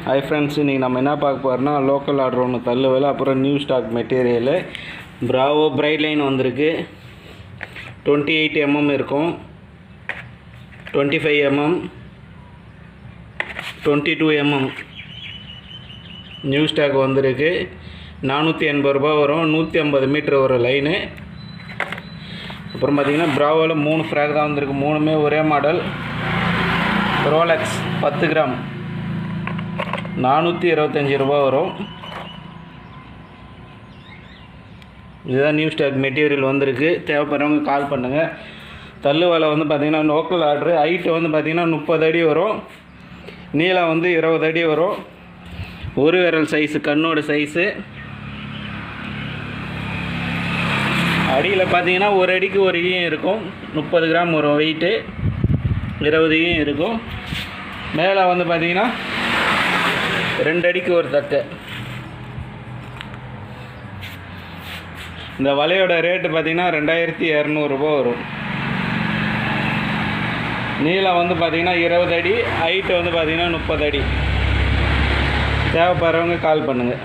Hi friends, இன்றைக்கி நம்ம என்ன பார்க்க போகிறோம்னா லோக்கல் ஆர்டர் ஒன்று தள்ளுவேல, அப்புறம் new stock material Bravo bright line வந்திருக்கு. 28 mm இருக்கும், 25 mm, 22 mm நியூ ஸ்டாக் வந்திருக்கு. 480 ரூபா வரும், 150 மீட்ரு ஒரு லைனு. அப்புறம் பார்த்திங்கன்னா பிராவோவில் 3 ஃப்ராக் தான் வந்திருக்கு, 3மே ஒரே மாடல். ரோலெக்ஸ் 10 கிராம் 425 ரூபா வரும். இதுதான் நியூ ஸ்டாக் மெட்டீரியல் வந்திருக்கு. தேவைப்படுறவங்க கால் பண்ணுங்கள். தள்ளு வேலை வந்து பார்த்திங்கன்னா லோக்கல் ஆர்டரு. ஹைட்டு வந்து பார்த்திங்கன்னா 30 அடி வரும், நீளம் வந்து 20 அடி வரும். ஒரு விரல் சைஸு, கண்ணோட சைஸு. அடியில் பார்த்திங்கன்னா ஒரு அடிக்கு ஒரு ஈயம் இருக்கும், 30 கிராம் வரும் வெயிட்டு, 20 ஈயம் இருக்கும். மேலே வந்து பார்த்திங்கன்னா 2 அடிக்கு ஒரு தட்டு. இந்த வலையோட ரேட்டு பார்த்திங்கன்னா 2200 ரூபா வரும். நீளம் வந்து பார்த்திங்கன்னா 20 அடி, ஹைட்டு வந்து பார்த்திங்கன்னா 30 அடி. தேவைப்படுறவங்க கால் பண்ணுங்கள்.